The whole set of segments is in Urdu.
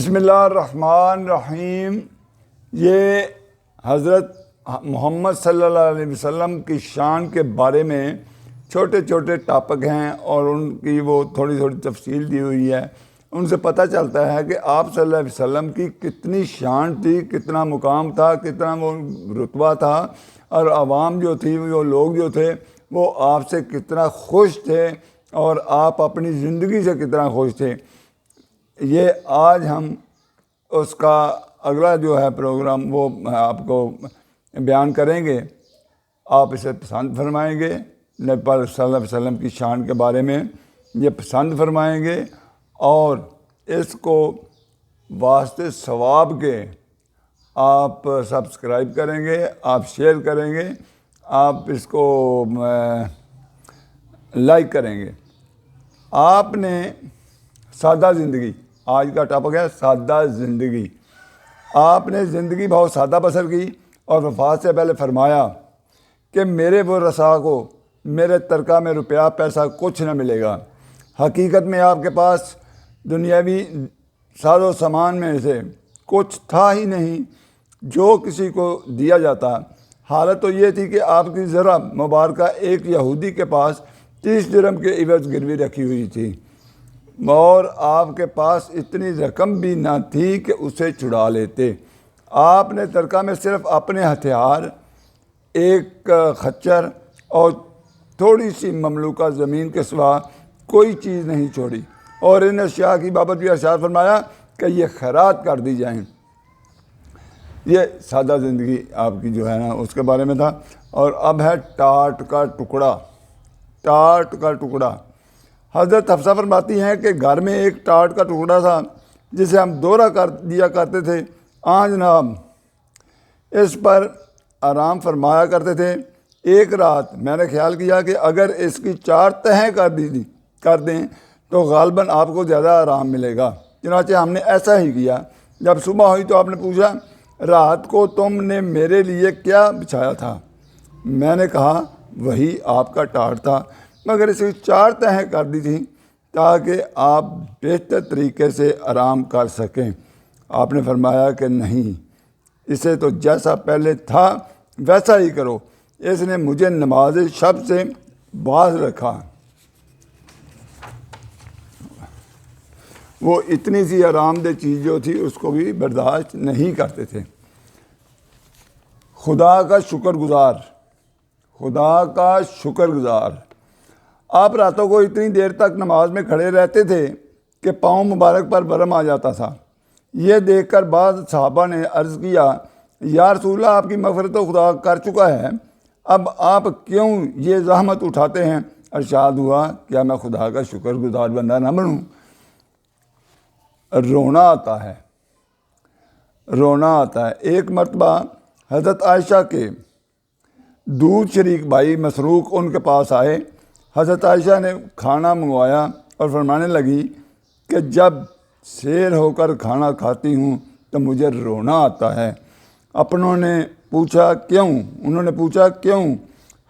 بسم اللہ الرحمن الرحیم۔ یہ حضرت محمد صلی اللہ علیہ وسلم کی شان کے بارے میں چھوٹے چھوٹے ٹاپک ہیں اور ان کی وہ تھوڑی تھوڑی تفصیل دی ہوئی ہے۔ ان سے پتہ چلتا ہے کہ آپ صلی اللہ علیہ وسلم کی کتنی شان تھی، کتنا مقام تھا، کتنا وہ رتبہ تھا، اور عوام جو تھی، وہ لوگ جو تھے، وہ آپ سے کتنا خوش تھے اور آپ اپنی زندگی سے کتنا خوش تھے۔ یہ آج ہم اس کا اگلا جو ہے پروگرام وہ آپ کو بیان کریں گے۔ آپ اسے پسند فرمائیں گے، نبی پاک صلی اللہ علیہ وسلم کی شان کے بارے میں یہ پسند فرمائیں گے، اور اس کو واسطے ثواب کے آپ سبسکرائب کریں گے، آپ شیئر کریں گے، آپ اس کو لائک کریں گے۔ آپ نے سادہ زندگی، آج کا ٹاپک ہے سادہ زندگی۔ آپ نے زندگی بہت سادہ بسر کی اور وفات سے پہلے فرمایا کہ میرے وہ رسا کو میرے ترکہ میں روپیہ پیسہ کچھ نہ ملے گا۔ حقیقت میں آپ کے پاس دنیاوی ساز و سامان میں سے کچھ تھا ہی نہیں جو کسی کو دیا جاتا۔ حالت تو یہ تھی کہ آپ کی ذرا مبارکہ ایک یہودی کے پاس 30 درہم کے عوض گروی رکھی ہوئی تھی، اور آپ کے پاس اتنی رقم بھی نہ تھی کہ اسے چھڑا لیتے۔ آپ نے ترکہ میں صرف اپنے ہتھیار، ایک خچر اور تھوڑی سی مملوکہ زمین کے سوا کوئی چیز نہیں چھوڑی، اور ان اشیاء کی بابت بھی ارشاد فرمایا کہ یہ خیرات کر دی جائیں۔ یہ سادہ زندگی آپ کی جو ہے نا اس کے بارے میں تھا۔ اور اب ہے ٹاٹ کا ٹکڑا۔ ٹاٹ کا ٹکڑا۔ حضرت حفصہ فرماتی ہیں کہ گھر میں ایک ٹاٹ کا ٹکڑا تھا جسے ہم دورہ کر دیا کرتے تھے۔ جناب اس پر آرام فرمایا کرتے تھے۔ ایک رات میں نے خیال کیا کہ اگر اس کی 4 تہیں کر دیں تو غالباً آپ کو زیادہ آرام ملے گا۔ چنانچہ ہم نے ایسا ہی کیا۔ جب صبح ہوئی تو آپ نے پوچھا، رات کو تم نے میرے لیے کیا بچھایا تھا؟ میں نے کہا وہی آپ کا ٹاٹ تھا، مگر اس کی 4 تہیں کر دی تھیں تاکہ آپ بہتر طریقے سے آرام کر سکیں۔ آپ نے فرمایا کہ نہیں، اسے تو جیسا پہلے تھا ویسا ہی کرو۔ اس نے مجھے نماز شب سے باز رکھا۔ وہ اتنی سی آرام دہ چیز جو تھی اس کو بھی برداشت نہیں کرتے تھے۔ خدا کا شکر گزار۔ خدا کا شکر گزار۔ آپ راتوں کو اتنی دیر تک نماز میں کھڑے رہتے تھے کہ پاؤں مبارک پر ورم آ جاتا تھا۔ یہ دیکھ کر بعض صحابہ نے عرض کیا، یا رسول اللہ، آپ کی مغفرت تو خدا کر چکا ہے، اب آپ کیوں یہ زحمت اٹھاتے ہیں؟ ارشاد ہوا، کیا میں خدا کا شکر گزار بندہ نہ بنوں؟ رونا آتا ہے، رونا آتا ہے۔ ایک مرتبہ حضرت عائشہ کے دودھ شریک بھائی مسروق ان کے پاس آئے۔ حضرت عائشہ نے کھانا منگوایا اور فرمانے لگی کہ جب سیر ہو کر کھانا کھاتی ہوں تو مجھے رونا آتا ہے۔ انہوں نے پوچھا کیوں؟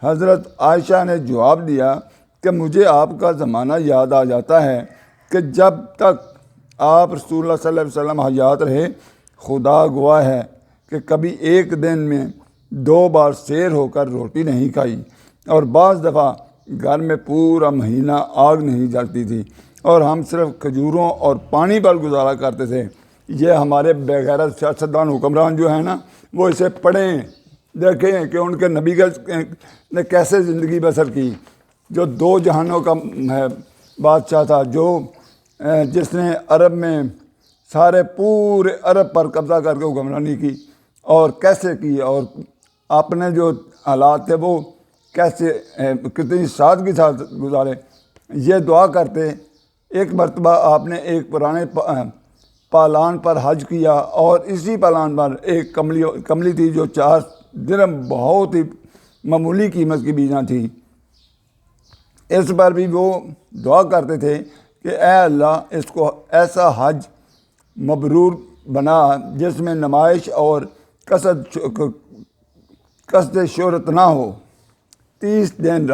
حضرت عائشہ نے جواب دیا کہ مجھے آپ کا زمانہ یاد آ جاتا ہے کہ جب تک آپ رسول اللہ صلی اللہ علیہ وسلم حیات رہے، خدا گواہ ہے کہ کبھی ایک دن میں 2 بار سیر ہو کر روٹی نہیں کھائی، اور بعض دفعہ گھر میں پورا مہینہ آگ نہیں جلتی تھی اور ہم صرف کھجوروں اور پانی پر گزارا کرتے تھے۔ یہ ہمارے بغیرت سیاستدان حکمران جو ہیں نا، وہ اسے پڑھیں، دیکھیں کہ ان کے نبی نے کیسے زندگی بسر کی، جو 2 جہانوں کا بادشاہ تھا، جس نے عرب میں سارے پورے عرب پر قبضہ کر کے حکمرانی کی، اور کیسے کی، اور اپنے جو حالات تھے وہ کیسے کتنی سادگی ساتھ گزارے۔ یہ دعا کرتے۔ ایک مرتبہ آپ نے ایک پرانے پالان پر حج کیا، اور اسی پالان پر ایک کملی تھی جو 4 درہم، بہت ہی معمولی قیمت کی بھی نہ تھی۔ اس پر بھی وہ دعا کرتے تھے کہ اے اللہ، اس کو ایسا حج مبرور بنا جس میں نمائش اور قصد شہرت نہ ہو۔ 30 دن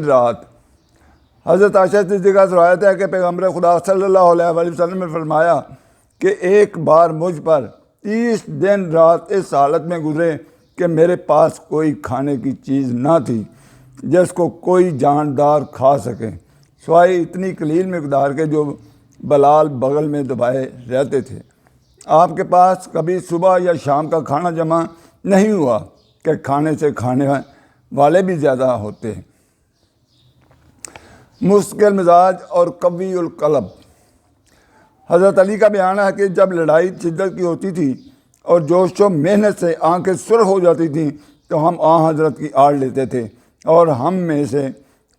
رات حضرت عائشہ صدیقہ سے روایت ہے کہ پیغمبر خدا صلی اللہ علیہ وسلم نے فرمایا کہ ایک بار مجھ پر 30 دن رات اس حالت میں گزرے کہ میرے پاس کوئی کھانے کی چیز نہ تھی جس کو کوئی جاندار کھا سکے، سوائے اتنی قلیل مقدار کے جو بلال بغل میں دبائے رہتے تھے۔ آپ کے پاس کبھی صبح یا شام کا کھانا جمع نہیں ہوا کہ کھانے سے کھانے والے بھی زیادہ ہوتے۔ مستقل مزاج اور قوی القلب۔ حضرت علی کا بیان ہے کہ جب لڑائی شدت کی ہوتی تھی اور جوش و محنت سے آنکھیں سرخ ہو جاتی تھیں تو ہم حضرت کی آڑ لیتے تھے اور ہم میں سے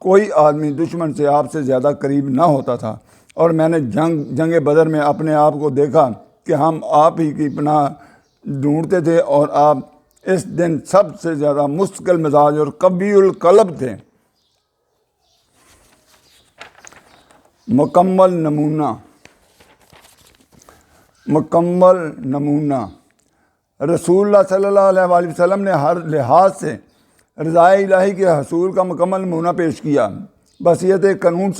کوئی آدمی دشمن سے آپ سے زیادہ قریب نہ ہوتا تھا، اور میں نے جنگ بدر میں اپنے آپ کو دیکھا کہ ہم آپ ہی کی پناہ ڈھونڈتے تھے اور آپ اس دن سب سے زیادہ مستقل مزاج اور قوی القلب تھے۔ مکمل نمونہ۔ رسول اللہ صلی اللہ علیہ وآلہ وسلم نے ہر لحاظ سے رضا الہی کے حصول کا مکمل نمونہ پیش کیا۔ بحیثیت ایک قانون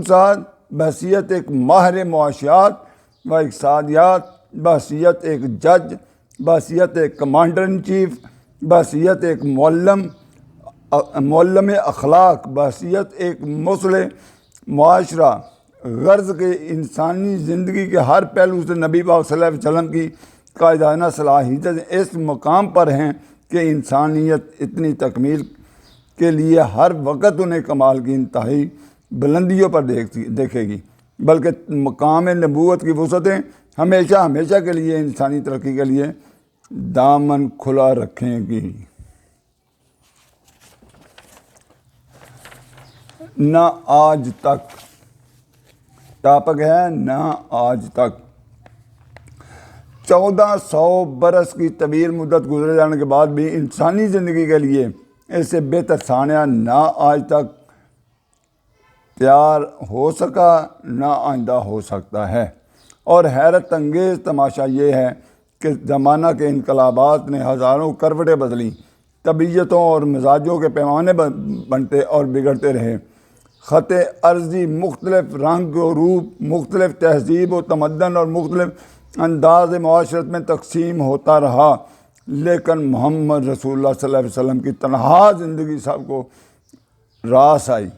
ساز، بحیثیت ایک ماہر معاشیات و اقتصادیات، بحیثیت ایک جج، بحیثیت ایک کمانڈر ان چیف، بحیثیت ایک معلم اخلاق، بحیثیت ایک مصلح معاشرہ، غرض کے انسانی زندگی کے ہر پہلو سے نبی پاک صلی اللہ علیہ وسلم کی قائدانہ صلاحیتیں اس مقام پر ہیں کہ انسانیت اتنی تکمیل کے لیے ہر وقت انہیں کمال کی انتہائی بلندیوں پر دیکھے گی، بلکہ مقام نبوت کی وسعتیں ہمیشہ کے لیے انسانی ترقی کے لیے دامن کھلا رکھیں گی۔ نہ آج تک، ٹاپک ہے نہ آج تک۔ 1400 برس کی طویل مدت گزرے جانے کے بعد بھی انسانی زندگی کے لیے اس سے بہتر سانحہ نہ آج تک تیار ہو سکا نہ آئندہ ہو سکتا ہے، اور حیرت انگیز تماشا یہ ہے کہ زمانہ کے انقلابات نے ہزاروں کروٹیں بدلیں، طبیعتوں اور مزاجوں کے پیمانے بنتے اور بگڑتے رہے، خط ارضی مختلف رنگ و روپ، مختلف تہذیب و تمدن اور مختلف انداز معاشرت میں تقسیم ہوتا رہا، لیکن محمد رسول اللہ صلی اللہ علیہ وسلم کی تنہا زندگی سب کو راس آئی،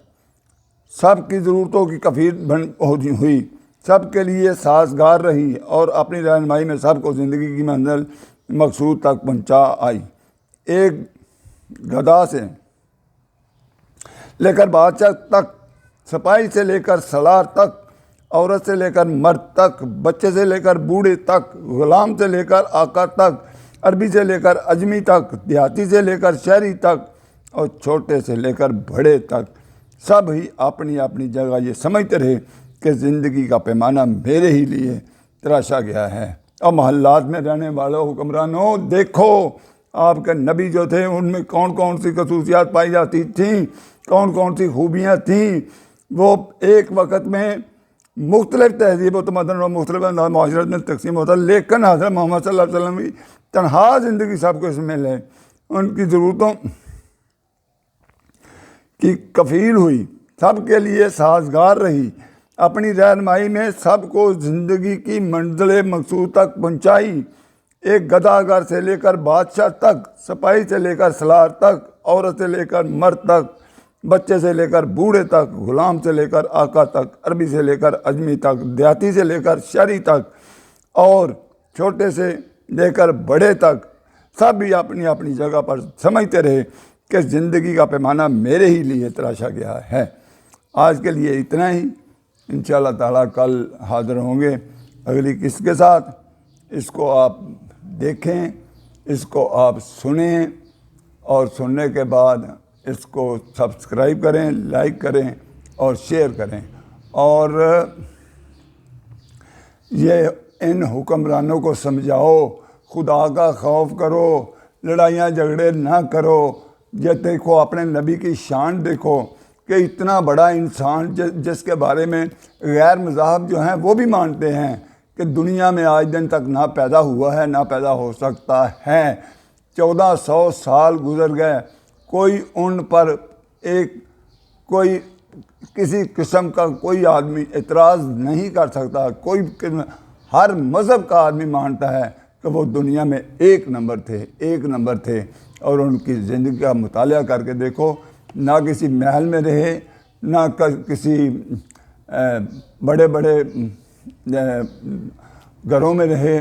سب کی ضرورتوں کی کفیل ہوئی، سب کے لیے سازگار رہی اور اپنی رہنمائی میں سب کو زندگی کی منزل مقصود تک پہنچا آئی۔ ایک گدھا سے لے کر بادشاہ تک، سپاہی سے لے کر سالار تک، عورت سے لے کر مرد تک، بچے سے لے کر بوڑھے تک، غلام سے لے کر آقا تک، عربی سے لے کر اجمی تک، دیہاتی سے لے کر شہری تک، اور چھوٹے سے لے کر بڑے تک، سب ہی اپنی اپنی جگہ یہ سمجھتے رہے کہ زندگی کا پیمانہ میرے ہی لیے تراشا گیا ہے۔ اور محلات میں رہنے والوں حکمرانوں، دیکھو آپ کے نبی جو تھے ان میں کون کون سی خصوصیات پائی جاتی تھیں، کون کون سی خوبیاں تھیں۔ وہ ایک وقت میں مختلف تہذیب و تمدن اور مختلف انداز معاشرت میں تقسیم ہوتا، لیکن حضرت محمد صلی اللہ علیہ وسلم کی تنہا زندگی سب کو اس میں لے، ان کی ضرورتوں کی کفیل ہوئی، سب کے لیے سازگار رہی، اپنی رہنمائی میں سب کو زندگی کی منزل مقصود تک پہنچائی۔ ایک گدھا گر سے لے کر بادشاہ تک، سپاہی سے لے کر سالار تک، عورت سے لے کر مرد تک، بچے سے لے کر بوڑھے تک، غلام سے لے کر آقا تک، عربی سے لے کر اجمی تک، دیہاتی سے لے کر شہری تک، اور چھوٹے سے لے کر بڑے تک، سب ہی اپنی اپنی جگہ پر سمجھتے رہے کہ زندگی کا پیمانہ میرے ہی لیے تراشا گیا ہے۔ آج کے لیے اتنا ہی، انشاءاللہ تعالیٰ کل حاضر ہوں گے اگلی قسط کے ساتھ۔ اس کو آپ دیکھیں، اس کو آپ سنیں، اور سننے کے بعد اس کو سبسکرائب کریں، لائک کریں اور شیئر کریں، اور یہ ان حکمرانوں کو سمجھاؤ، خدا کا خوف کرو، لڑائیاں جھگڑے نہ کرو۔ یہ دیکھو اپنے نبی کی شان دیکھو کہ اتنا بڑا انسان جس کے بارے میں غیر مذاہب جو ہیں وہ بھی مانتے ہیں کہ دنیا میں آج دن تک نہ پیدا ہوا ہے نہ پیدا ہو سکتا ہے۔ 1400 سال گزر گئے، کوئی ان پر ایک کوئی کسی قسم کا کوئی آدمی اعتراض نہیں کر سکتا، ہر مذہب کا آدمی مانتا ہے کہ وہ دنیا میں ایک نمبر تھے اور ان کی زندگی کا مطالعہ کر کے دیکھو، نہ کسی محل میں رہے، نہ کسی بڑے بڑے گھروں میں رہے،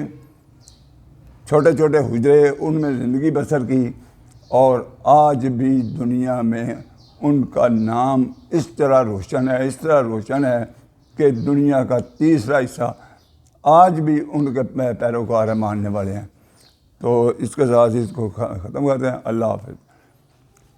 چھوٹے چھوٹے حجرے ان میں زندگی بسر کی، اور آج بھی دنیا میں ان کا نام اس طرح روشن ہے کہ دنیا کا تیسرا حصہ آج بھی ان کے پیروکار ماننے والے ہیں۔ تو اس کے ساتھ اس کو ختم کرتے ہیں۔ اللہ حافظ۔